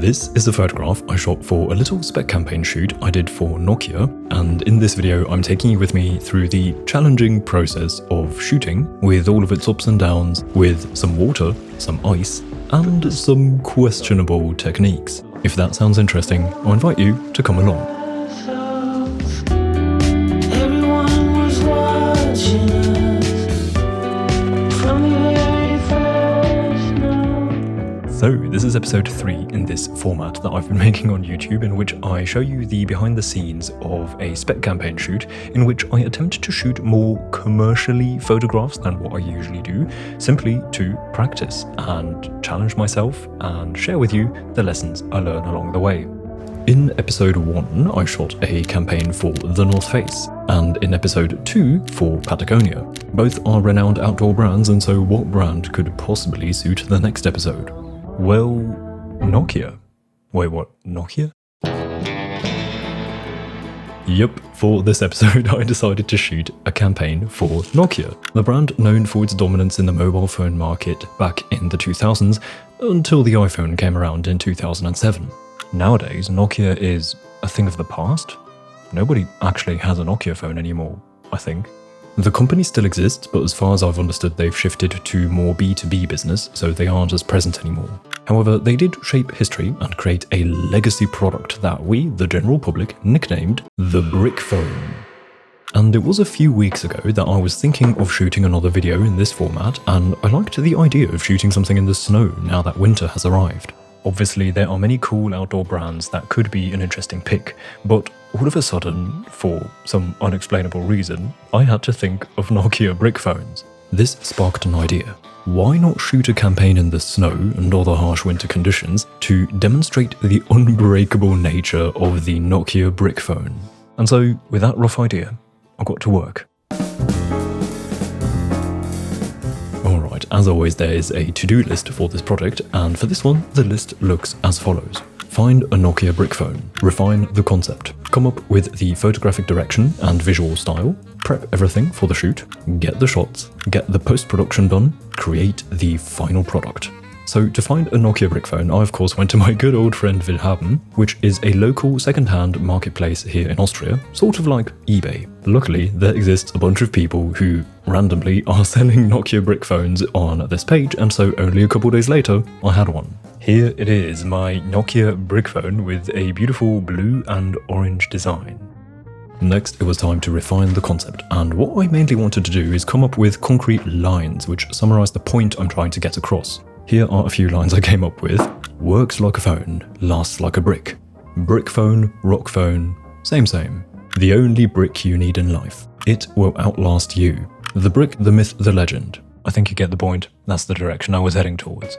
This is a photograph I shot for a little spec campaign shoot I did for Nokia, and in this video I'm taking you with me through the challenging process of shooting with all of its ups and downs, with some water, some ice, and some questionable techniques. If that sounds interesting, I invite you to come along. So this is episode 3 in this format that I've been making on YouTube, in which I show you the behind the scenes of a spec campaign shoot in which I attempt to shoot more commercially photographs than what I usually do, simply to practice and challenge myself and share with you the lessons I learn along the way. In episode 1 I shot a campaign for the North Face, and in episode 2 for Patagonia. Both are renowned outdoor brands, and so what brand could possibly suit the next episode? Well, Nokia. Wait, what? Nokia? Yep, for this episode I decided to shoot a campaign for Nokia, the brand known for its dominance in the mobile phone market back in the 2000s until the iPhone came around in 2007. Nowadays, Nokia is a thing of the past. Nobody actually has a Nokia phone anymore, I think. The company still exists, but as far as I've understood, they've shifted to more B2B business, so they aren't as present anymore. However, they did shape history and create a legacy product that we, the general public, nicknamed the Brick Phone. And it was a few weeks ago that I was thinking of shooting another video in this format, and I liked the idea of shooting something in the snow now that winter has arrived. Obviously, there are many cool outdoor brands that could be an interesting pick, but all of a sudden, for some unexplainable reason, I had to think of Nokia brick phones. This sparked an idea. Why not shoot a campaign in the snow and other harsh winter conditions to demonstrate the unbreakable nature of the Nokia brick phone? And so, with that rough idea, I got to work. Alright, as always there is a to-do list for this project, and for this one the list looks as follows. Find a Nokia brick phone, refine the concept, come up with the photographic direction and visual style, prep everything for the shoot, get the shots, get the post-production done, create the final product. So to find a Nokia brick phone, I of course went to my good old friend Willhaben, which is a local second-hand marketplace here in Austria, sort of like eBay. Luckily, there exists a bunch of people who randomly are selling Nokia brick phones on this page, and so only a couple days later, I had one. Here it is, my Nokia brick phone with a beautiful blue and orange design. Next, it was time to refine the concept, and what I mainly wanted to do is come up with concrete lines which summarize the point I'm trying to get across. Here are a few lines I came up with. Works like a phone, lasts like a brick. Brick phone, rock phone, same. The only brick you need in life. It will outlast you. The brick, the myth, the legend. I think you get the point. That's the direction I was heading towards.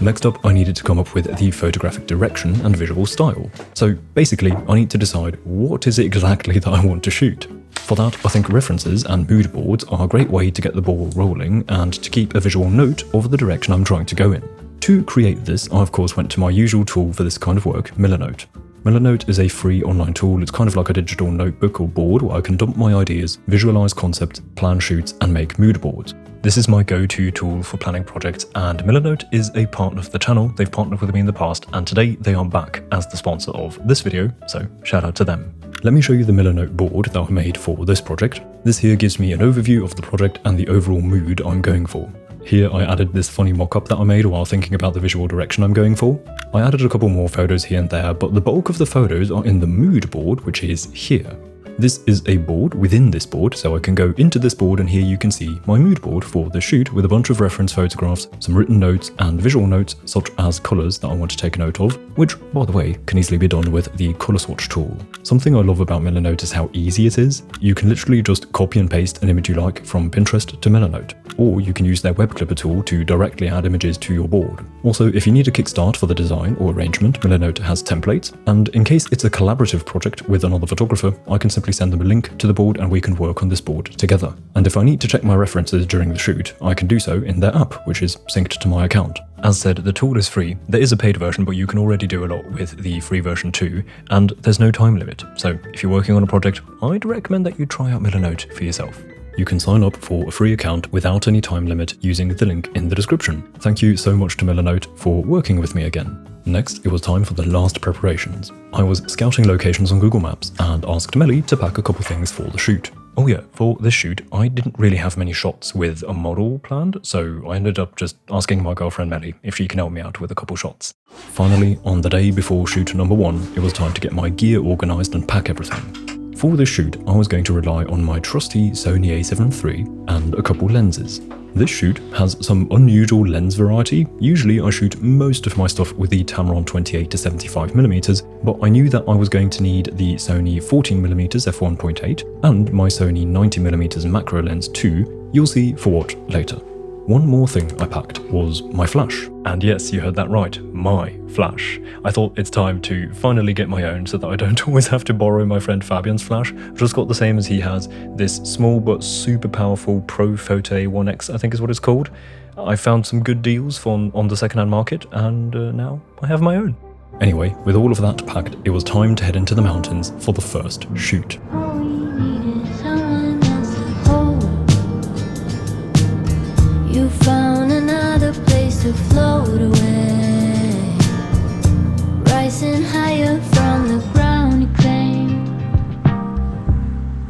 Next up, I needed to come up with the photographic direction and visual style. So basically, I need to decide what is it exactly that I want to shoot. For that, I think references and mood boards are a great way to get the ball rolling and to keep a visual note of the direction I'm trying to go in. To create this, I of course went to my usual tool for this kind of work, Millernote. Millernote is a free online tool. It's kind of like a digital notebook or board where I can dump my ideas, visualize concepts, plan shoots, and make mood boards. This is my go-to tool for planning projects, and Millernote is a partner of the channel. They've partnered with me in the past, and today they are back as the sponsor of this video, so shout out to them. Let me show you the Millernote board that I made for this project. This here gives me an overview of the project and the overall mood I'm going for. Here I added this funny mock-up that I made while thinking about the visual direction I'm going for. I added a couple more photos here and there, but the bulk of the photos are in the mood board, which is here. This is a board within this board, so I can go into this board, and here you can see my mood board for the shoot with a bunch of reference photographs, some written notes and visual notes such as colours that I want to take a note of, which, by the way, can easily be done with the colour swatch tool. Something I love about Millernote is how easy it is. You can literally just copy and paste an image you like from Pinterest to Millernote, or you can use their web clipper tool to directly add images to your board. Also, if you need a kickstart for the design or arrangement, Millernote has templates, and in case it's a collaborative project with another photographer, I can simply send them a link to the board and we can work on this board together. And if I need to check my references during the shoot, I can do so in their app, which is synced to my account. As said, the tool is free. There is a paid version, but you can already do a lot with the free version too, and there's no time limit. So if you're working on a project, I'd recommend that you try out Millernote for yourself. You can sign up for a free account without any time limit using the link in the description. Thank you so much to Milanote for working with me again. Next, it was time for the last preparations. I was scouting locations on Google Maps and asked Melly to pack a couple things for the shoot. Oh yeah, for this shoot, I didn't really have many shots with a model planned, so I ended up just asking my girlfriend Melly if she can help me out with a couple shots. Finally, on the day before shoot number 1, it was time to get my gear organised and pack everything. For this shoot, I was going to rely on my trusty Sony a7 III and a couple lenses. This shoot has some unusual lens variety. Usually I shoot most of my stuff with the Tamron 28-75mm, but I knew that I was going to need the Sony 14mm f1.8 and my Sony 90mm macro lens too. You'll see for what later. One more thing I packed was my flash. And yes, you heard that right, my flash. I thought it's time to finally get my own so that I don't always have to borrow my friend Fabian's flash. I've just got the same as he has, this small but super powerful Profoto 1X, I think is what it's called. I found some good deals on the secondhand market, and now I have my own. Anyway, with all of that packed, it was time to head into the mountains for the first shoot. You found another place to float away, rising higher from the ground you claim.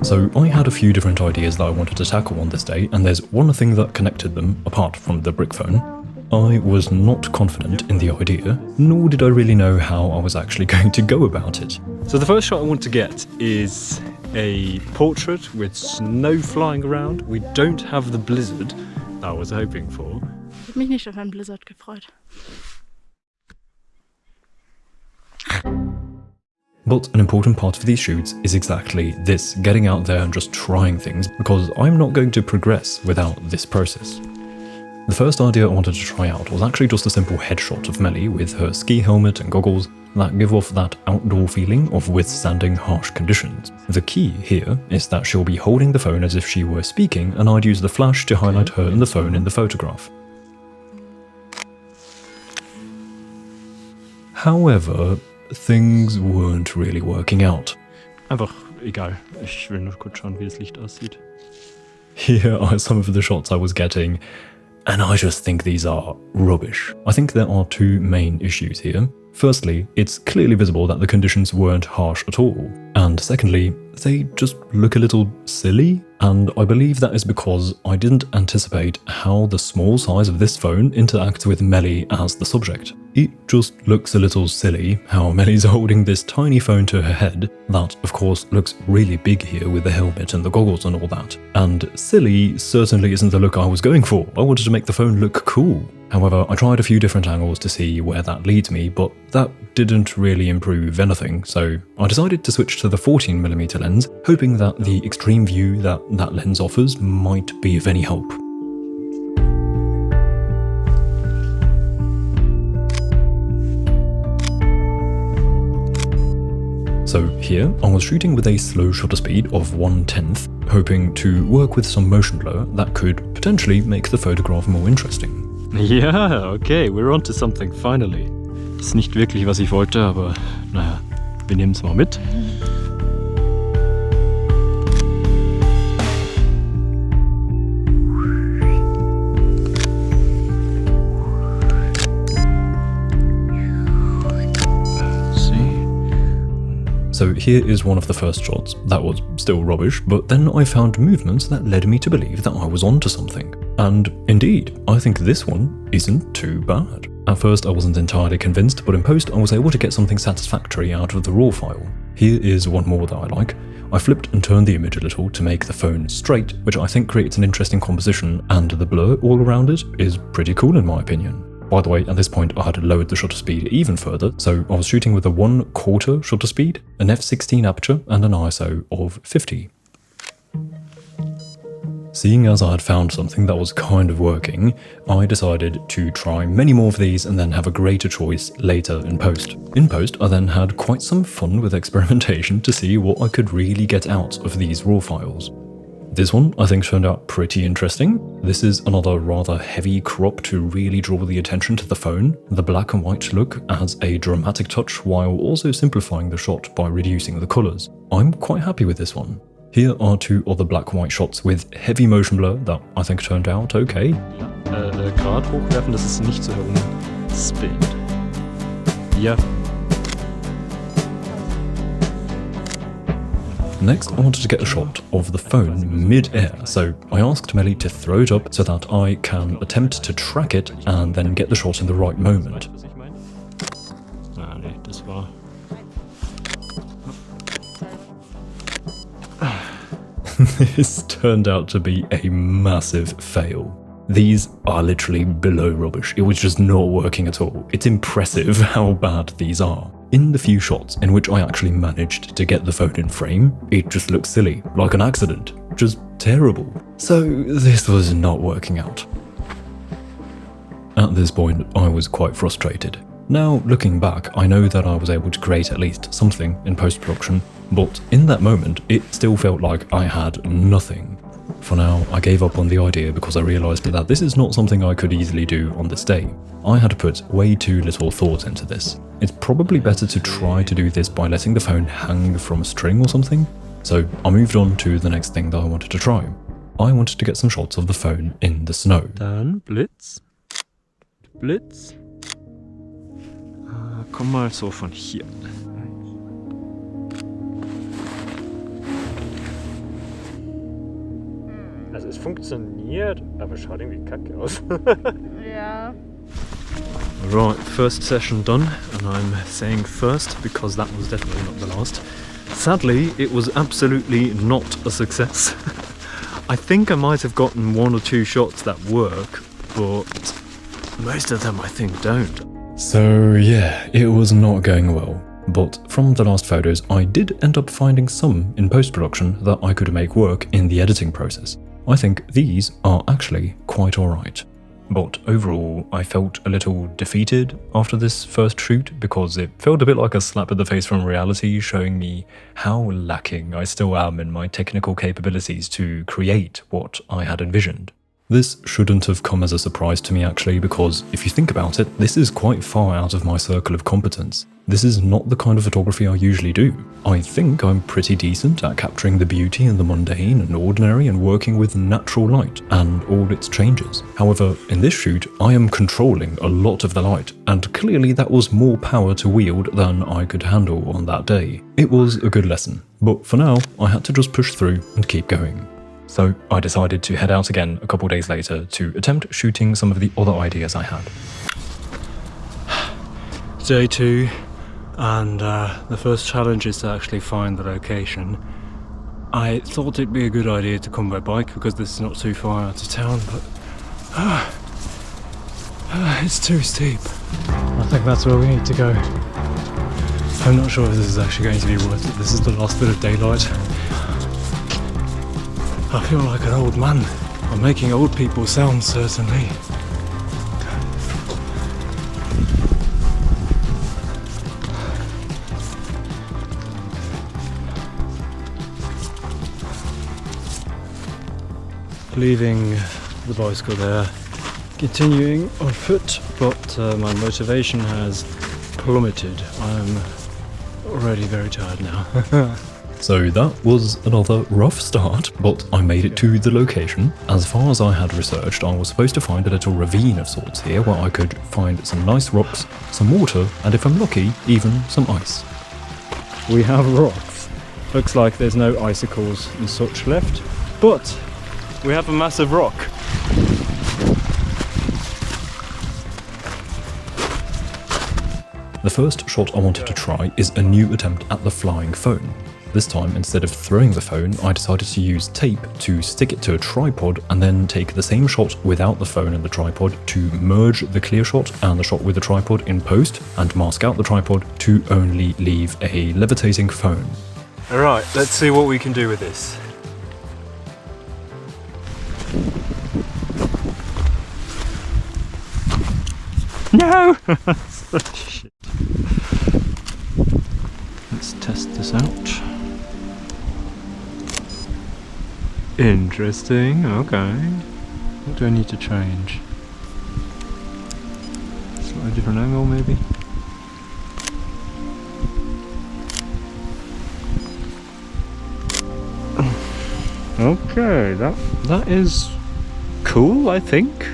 So I had a few different ideas that I wanted to tackle on this day, and there's one thing that connected them apart from the brick phone. I was not confident in the idea, nor did I really know how I was actually going to go about it. So the first shot I want to get is a portrait with snow flying around. We don't have the blizzard I was hoping for. Ich habe mich nicht auf einen Blizzard gefreut. But an important part of these shoots is exactly this, getting out there and just trying things, because I'm not going to progress without this process. The first idea I wanted to try out was actually just a simple headshot of Melly with her ski helmet and goggles that give off that outdoor feeling of withstanding harsh conditions. The key here is that she'll be holding the phone as if she were speaking, and I'd use the flash to highlight her and the phone in the photograph. However, things weren't really working out. Einfach egal. Ich will nur kurz schauen, wie das Licht aussieht. Here are some of the shots I was getting, and I just think these are rubbish. I think there are two main issues here. Firstly, it's clearly visible that the conditions weren't harsh at all. And secondly, they just look a little silly. And I believe that is because I didn't anticipate how the small size of this phone interacts with Melly as the subject. It just looks a little silly how Melly's holding this tiny phone to her head that, of course, looks really big here with the helmet and the goggles and all that. And silly certainly isn't the look I was going for. I wanted to make the phone look cool. However, I tried a few different angles to see where that leads me, but that didn't really improve anything, so I decided to switch to the 14mm lens, hoping that the extreme view that lens offers might be of any help. So here, I was shooting with a slow shutter speed of 1/10, hoping to work with some motion blur that could potentially make the photograph more interesting. Ja, okay, we're on to something finally. Ist nicht wirklich, was ich wollte, aber naja, wir nehmen es mal mit. So here is one of the first shots. That was still rubbish, but then I found movements that led me to believe that I was onto something. And indeed, I think this one isn't too bad. At first I wasn't entirely convinced, but in post I was able to get something satisfactory out of the raw file. Here is one more that I like. I flipped and turned the image a little to make the phone straight, which I think creates an interesting composition, and the blur all around it is pretty cool in my opinion. By the way, at this point I had lowered the shutter speed even further, so I was shooting with a 1/4 shutter speed, an f/16 aperture and an ISO of 50. Seeing as I had found something that was kind of working, I decided to try many more of these and then have a greater choice later in post. In post, I then had quite some fun with experimentation to see what I could really get out of these raw files. This one I think turned out pretty interesting. This is another rather heavy crop to really draw the attention to the phone. The black and white look adds a dramatic touch while also simplifying the shot by reducing the colours. I'm quite happy with this one. Here are two other black and white shots with heavy motion blur that I think turned out okay. Ja, Grad hochwerfen, dass es nicht so herumspinnt. Ja. Next, I wanted to get a shot of the phone mid-air, so I asked Melly to throw it up so that I can attempt to track it and then get the shot in the right moment. Was ich meine? Ah, nee, das war... This turned out to be a massive fail. These are literally below rubbish. It was just not working at all. It's impressive how bad these are. In the few shots in which I actually managed to get the phone in frame, it just looks silly, like an accident. Just terrible. So this was not working out. At this point, I was quite frustrated. Now, looking back, I know that I was able to create at least something in post-production, but in that moment, it still felt like I had nothing. For now, I gave up on the idea because I realised that this is not something I could easily do on this day. I had to put way too little thought into this. It's probably better to try to do this by letting the phone hang from a string or something. So I moved on to the next thing that I wanted to try. I wanted to get some shots of the phone in the snow. Dann Blitz. Blitz. Komm mal so von hier. Also es funktioniert, aber schaut irgendwie kacke aus. Ja. Right, first session done, and I'm saying first because that was definitely not the last. Sadly, it was absolutely not a success. I think I might have gotten one or two shots that work, but most of them I think don't. So yeah, it was not going well. But from the last photos, I did end up finding some in post-production that I could make work in the editing process. I think these are actually quite alright. But overall, I felt a little defeated after this first shoot because it felt a bit like a slap in the face from reality, showing me how lacking I still am in my technical capabilities to create what I had envisioned. This shouldn't have come as a surprise to me actually, because if you think about it, this is quite far out of my circle of competence. This is not the kind of photography I usually do. I think I'm pretty decent at capturing the beauty in the mundane and ordinary and working with natural light and all its changes. However, in this shoot, I am controlling a lot of the light, and clearly that was more power to wield than I could handle on that day. It was a good lesson, but for now, I had to just push through and keep going. So I decided to head out again a couple days later to attempt shooting some of the other ideas I had. Day 2, and the first challenge is to actually find the location. I thought it'd be a good idea to come by bike because this is not too far out of town, but it's too steep. I think that's where we need to go. I'm not sure if this is actually going to be worth it. This is the last bit of daylight. I feel like an old man. I'm making old people sound, certainly. Leaving the bicycle there, continuing on foot, but my motivation has plummeted. I'm already very tired now. So that was another rough start, but I made it to the location. As far as I had researched, I was supposed to find a little ravine of sorts here where I could find some nice rocks, some water, and if I'm lucky, even some ice. We have rocks. Looks like there's no icicles and such left, but we have a massive rock. The first shot I wanted to try is a new attempt at the flying phone. This time, instead of throwing the phone, I decided to use tape to stick it to a tripod and then take the same shot without the phone and the tripod to merge the clear shot and the shot with the tripod in post and mask out the tripod to only leave a levitating phone. Alright, let's see what we can do with this. No! Shit. Let's test this out. Interesting, okay. What do I need to change? Slightly different angle maybe? Okay, that is cool, I think.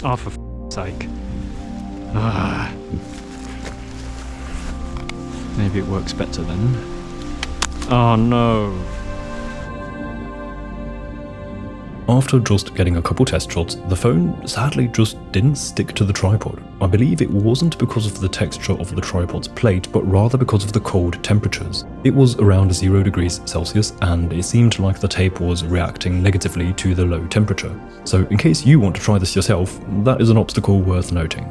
Oh, for f***'s sake. Ah. Maybe it works better then. Oh no. After just getting a couple test shots, the phone sadly just didn't stick to the tripod. I believe it wasn't because of the texture of the tripod's plate, but rather because of the cold temperatures. It was around 0 degrees Celsius, and it seemed like the tape was reacting negatively to the low temperature. So in case you want to try this yourself, that is an obstacle worth noting.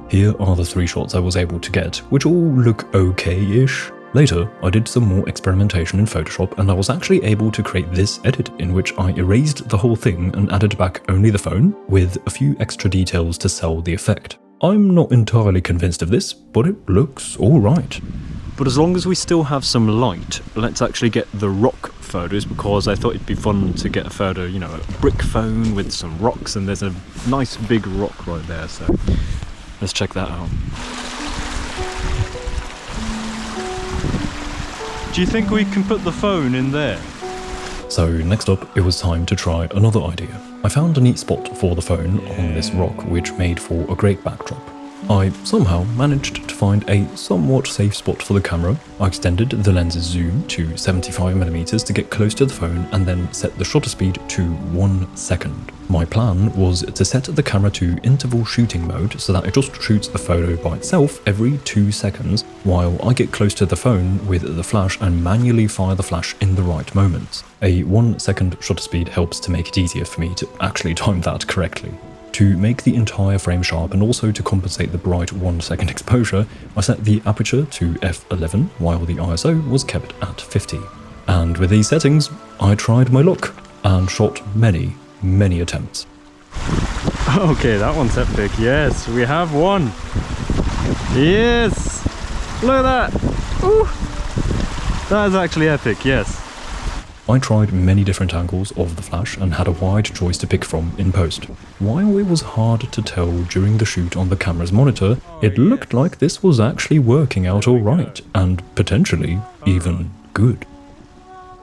Here are the 3 shots I was able to get, which all look okay-ish. Later, I did some more experimentation in Photoshop, and I was actually able to create this edit in which I erased the whole thing and added back only the phone, with a few extra details to sell the effect. I'm not entirely convinced of this, but it looks alright. But as long as we still have some light, let's actually get the rock photos, because I thought it'd be fun to get a photo, you know, a brick phone with some rocks, and there's a nice big rock right there, so let's check that out. Do you think we can put the phone in there? So next up, it was time to try another idea. I found a neat spot for the phone on this rock, which made for a great backdrop. I somehow managed to find a somewhat safe spot for the camera. I extended the lens's zoom to 75mm to get close to the phone and then set the shutter speed to 1 second. My plan was to set the camera to interval shooting mode so that it just shoots the photo by itself every 2 seconds while I get close to the phone with the flash and manually fire the flash in the right moments. A 1 second shutter speed helps to make it easier for me to actually time that correctly. To make the entire frame sharp and also to compensate the bright 1 second exposure, I set the aperture to f11 while the ISO was kept at 50. And with these settings, I tried my luck and shot many attempts. Okay, that one's epic. Yes, we have one. Yes! Look at that! Ooh! That is actually epic, yes. I tried many different angles of the flash and had a wide choice to pick from in post. While it was hard to tell during the shoot on the camera's monitor, it looked like this was actually working out alright, and potentially even good.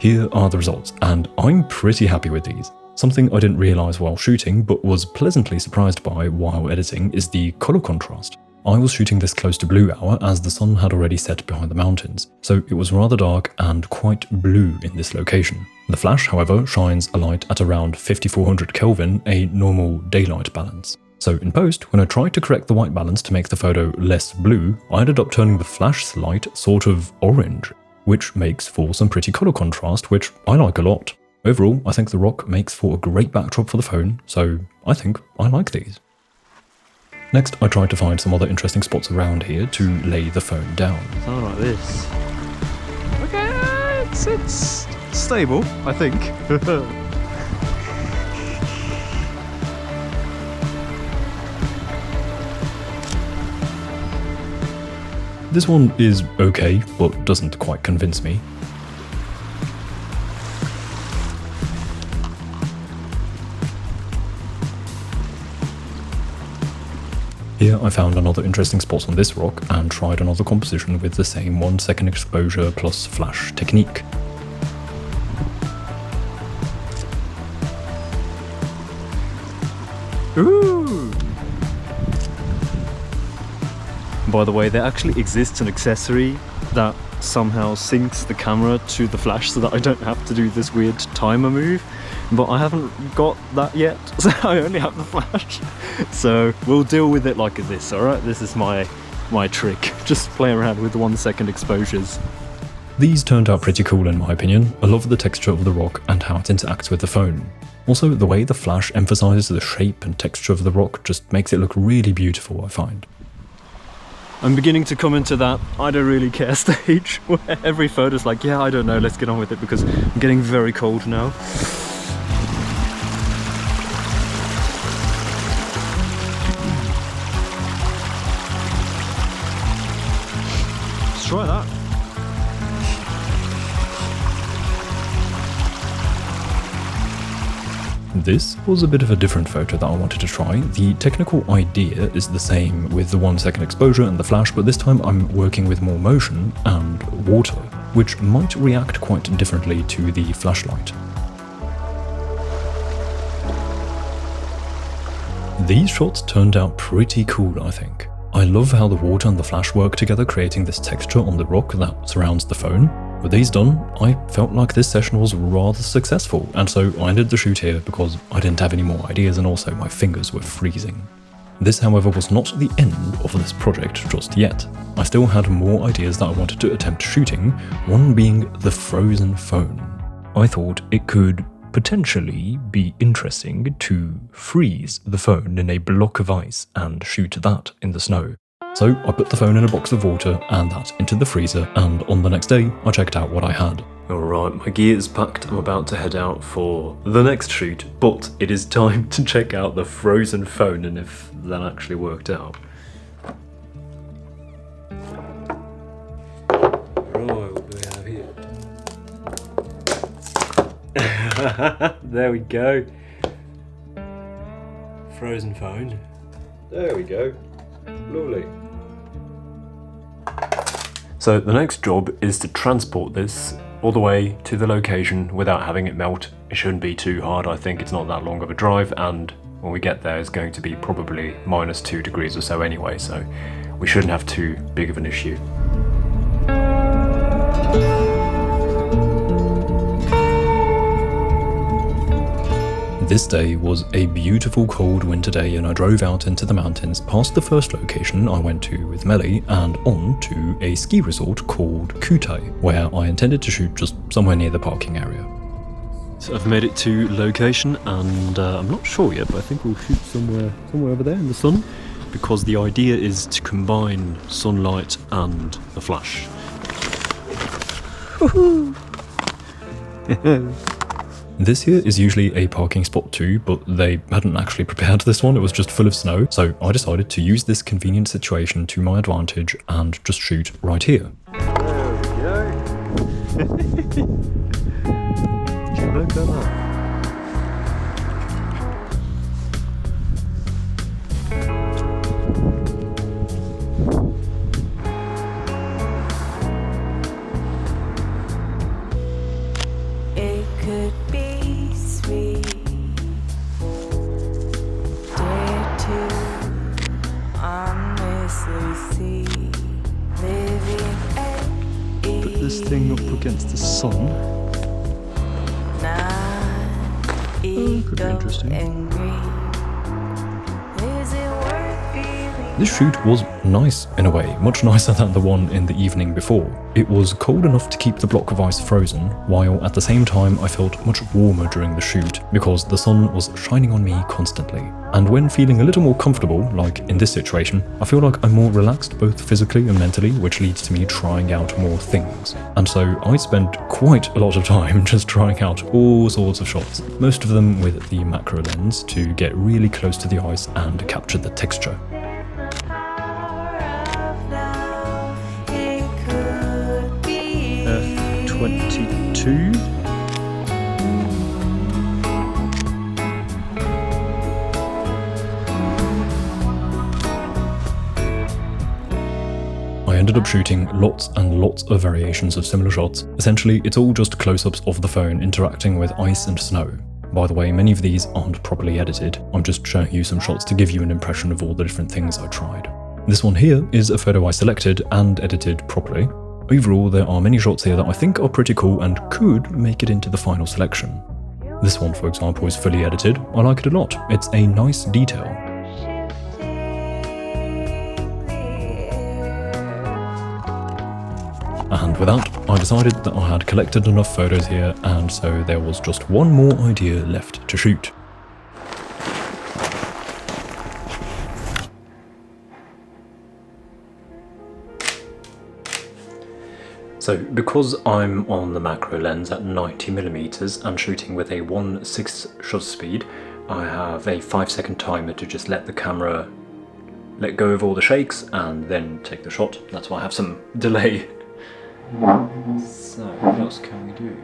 Here are the results, and I'm pretty happy with these. Something I didn't realise while shooting, but was pleasantly surprised by while editing, is the colour contrast. I was shooting this close to blue hour as the sun had already set behind the mountains, so it was rather dark and quite blue in this location. The flash, however, shines a light at around 5400 Kelvin, a normal daylight balance. So in post, when I tried to correct the white balance to make the photo less blue, I ended up turning the flash's light sort of orange, which makes for some pretty colour contrast, which I like a lot. Overall, I think the rock makes for a great backdrop for the phone, so I think I like these. Next, I tried to find some other interesting spots around here to lay the phone down. Something like this. Okay, it's stable, I think. This one is okay, but doesn't quite convince me. Here I found another interesting spot on this rock and tried another composition with the same 1 second exposure plus flash technique. Ooh! By the way, there actually exists an accessory that somehow syncs the camera to the flash so that I don't have to do this weird timer move, but I haven't got that yet, so I only have the flash. So we'll deal with it like this, alright? This is my trick. Just play around with 1 second exposures. These turned out pretty cool in my opinion. I love the texture of the rock and how it interacts with the phone. Also, the way the flash emphasizes the shape and texture of the rock just makes it look really beautiful, I find. I'm beginning to come into that I don't really care stage where every photo's like, yeah, I don't know, let's get on with it because I'm getting very cold now. Let's try that. This was a bit of a different photo that I wanted to try. The technical idea is the same with the 1 second exposure and the flash, but this time I'm working with more motion and water. which might react quite differently to the flashlight. These shots turned out pretty cool, I think. I love how the water and the flash work together, creating this texture on the rock that surrounds the phone. With these done, I felt like this session was rather successful, and so I ended the shoot here because I didn't have any more ideas and also my fingers were freezing. This, however, was not the end of this project just yet. I still had more ideas that I wanted to attempt shooting, one being the frozen phone. I thought it could potentially be interesting to freeze the phone in a block of ice and shoot that in the snow. So I put the phone in a box of water and that into the freezer, and on the next day I checked out what I had. Alright, my gear is packed, I'm about to head out for the next shoot, but it is time to check out the frozen phone and if that actually worked out. Right, what do we have here? There we go. Frozen phone. There we go. Lovely. So the next job is to transport this all the way to the location without having it melt. It shouldn't be too hard, I think it's not that long of a drive, and when we get there it's going to be probably -2 degrees or so anyway, so we shouldn't have too big of an issue. This day was a beautiful cold winter day and I drove out into the mountains past the first location I went to with Melly and on to a ski resort called Kutai, where I intended to shoot just somewhere near the parking area. So I've made it to location and I'm not sure yet, but I think we'll shoot somewhere over there in the sun, because the idea is to combine sunlight and the flash. This here is usually a parking spot too, but they hadn't actually prepared this one, it was just full of snow, so I decided to use this convenient situation to my advantage and just shoot right here. There we go. Look at that. Put this thing up against the sun. Could be interesting. This shoot was nice in a way, much nicer than the one in the evening before. It was cold enough to keep the block of ice frozen, while at the same time I felt much warmer during the shoot, because the sun was shining on me constantly. And when feeling a little more comfortable, like in this situation, I feel like I'm more relaxed both physically and mentally, which leads to me trying out more things. And so I spent quite a lot of time just trying out all sorts of shots, most of them with the macro lens to get really close to the ice and capture the texture. F22. I ended up shooting lots and lots of variations of similar shots. Essentially, it's all just close-ups of the phone interacting with ice and snow. By the way, many of these aren't properly edited. I'm just showing you some shots to give you an impression of all the different things I tried. This one here is a photo I selected and edited properly. Overall, there are many shots here that I think are pretty cool and could make it into the final selection. This one, for example, is fully edited. I like it a lot. It's a nice detail. And with that, I decided that I had collected enough photos here, and so there was just one more idea left to shoot. So because I'm on the macro lens at 90mm and shooting with a 1/6 shutter speed, I have a 5-second timer to just let the camera let go of all the shakes and then take the shot. That's why I have some delay. So what else can we do?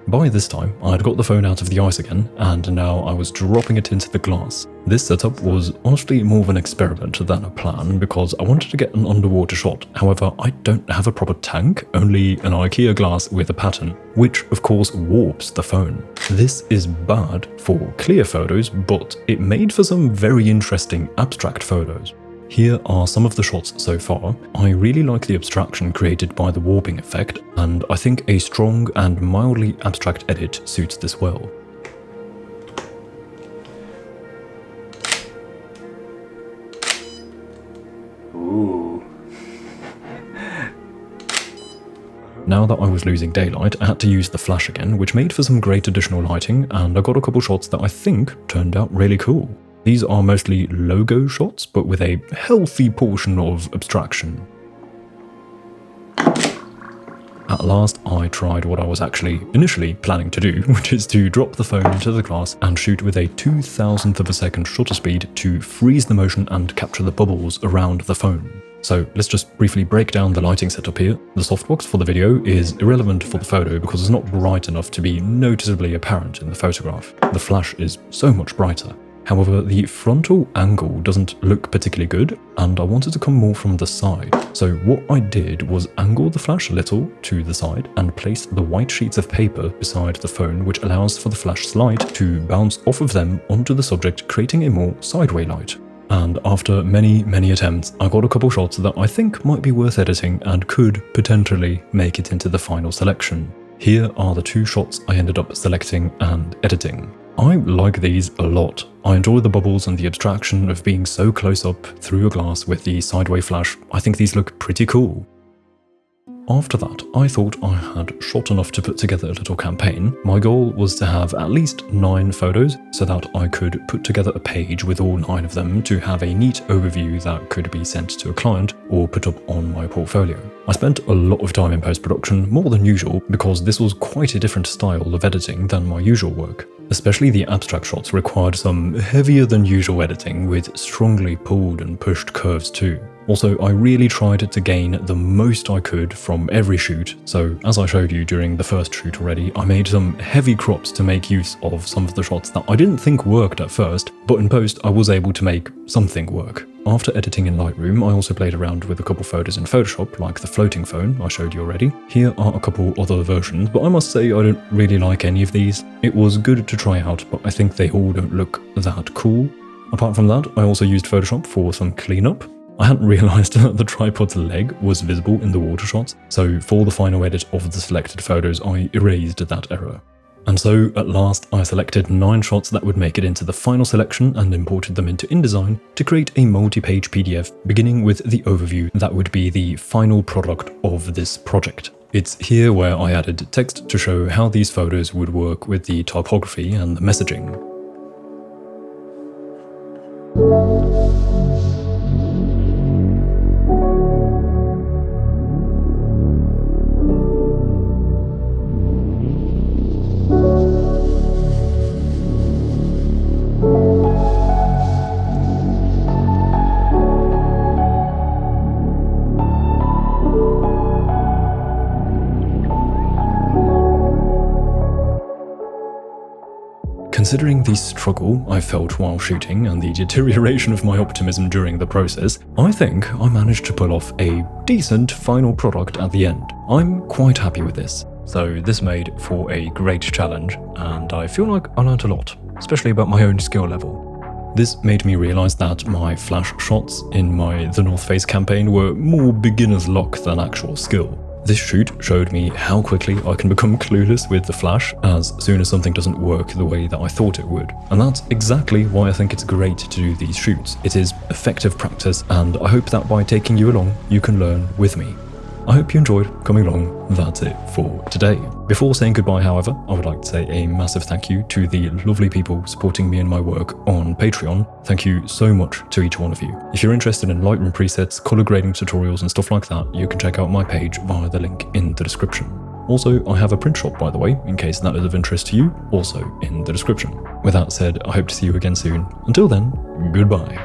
By this time, I had got the phone out of the ice again, and now I was dropping it into the glass. This setup was honestly more of an experiment than a plan because I wanted to get an underwater shot. However, I don't have a proper tank, only an IKEA glass with a pattern, which of course warps the phone. This is bad for clear photos, but it made for some very interesting abstract photos. Here are some of the shots so far. I really like the abstraction created by the warping effect, and I think a strong and mildly abstract edit suits this well. Ooh. Now that I was losing daylight, I had to use the flash again, which made for some great additional lighting, and I got a couple shots that I think turned out really cool. These are mostly logo shots, but with a healthy portion of abstraction. At last, I tried what I was actually initially planning to do, which is to drop the phone into the glass and shoot with a 0.02 of a second shutter speed to freeze the motion and capture the bubbles around the phone. So let's just briefly break down the lighting setup here. The softbox for the video is irrelevant for the photo because it's not bright enough to be noticeably apparent in the photograph. The flash is so much brighter. However, the frontal angle doesn't look particularly good, and I wanted to come more from the side. So what I did was angle the flash a little to the side and place the white sheets of paper beside the phone, which allows for the flash slide to bounce off of them onto the subject, creating a more sideway light. And after many attempts, I got a couple shots that I think might be worth editing and could potentially make it into the final selection. Here are the 2 shots I ended up selecting and editing. I like these a lot. I enjoy the bubbles and the abstraction of being so close up through a glass with the sideway flash. I think these look pretty cool. After that, I thought I had shot enough to put together a little campaign. My goal was to have at least 9 photos so that I could put together a page with all 9 of them to have a neat overview that could be sent to a client or put up on my portfolio. I spent a lot of time in post-production, more than usual, because this was quite a different style of editing than my usual work. Especially the abstract shots required some heavier than usual editing with strongly pulled and pushed curves too. Also, I really tried to gain the most I could from every shoot, so as I showed you during the first shoot already, I made some heavy crops to make use of some of the shots that I didn't think worked at first, but in post I was able to make something work. After editing in Lightroom, I also played around with a couple photos in Photoshop, like the floating phone I showed you already. Here are a couple other versions, but I must say I don't really like any of these. It was good to try out, but I think they all don't look that cool. Apart from that, I also used Photoshop for some cleanup. I hadn't realised that the tripod's leg was visible in the water shots, so for the final edit of the selected photos, I erased that error. And so, at last, I selected 9 shots that would make it into the final selection and imported them into InDesign to create a multi-page PDF, beginning with the overview that would be the final product of this project. It's here where I added text to show how these photos would work with the typography and the messaging. Considering the struggle I felt while shooting and the deterioration of my optimism during the process, I think I managed to pull off a decent final product at the end. I'm quite happy with this. So this made for a great challenge, and I feel like I learned a lot, especially about my own skill level. This made me realise that my flash shots in my The North Face campaign were more beginner's luck than actual skill. This shoot showed me how quickly I can become clueless with the flash as soon as something doesn't work the way that I thought it would. And that's exactly why I think it's great to do these shoots. It is effective practice, and I hope that by taking you along, you can learn with me. I hope you enjoyed coming along. That's it for today. Before saying goodbye, however, I would like to say a massive thank you to the lovely people supporting me in my work on Patreon. Thank you so much to each one of you. If you're interested in Lightroom presets, color grading tutorials and stuff like that, you can check out my page via the link in the description. Also, I have a print shop, by the way, in case that is of interest to you, also in the description. With that said, I hope to see you again soon. Until then, goodbye.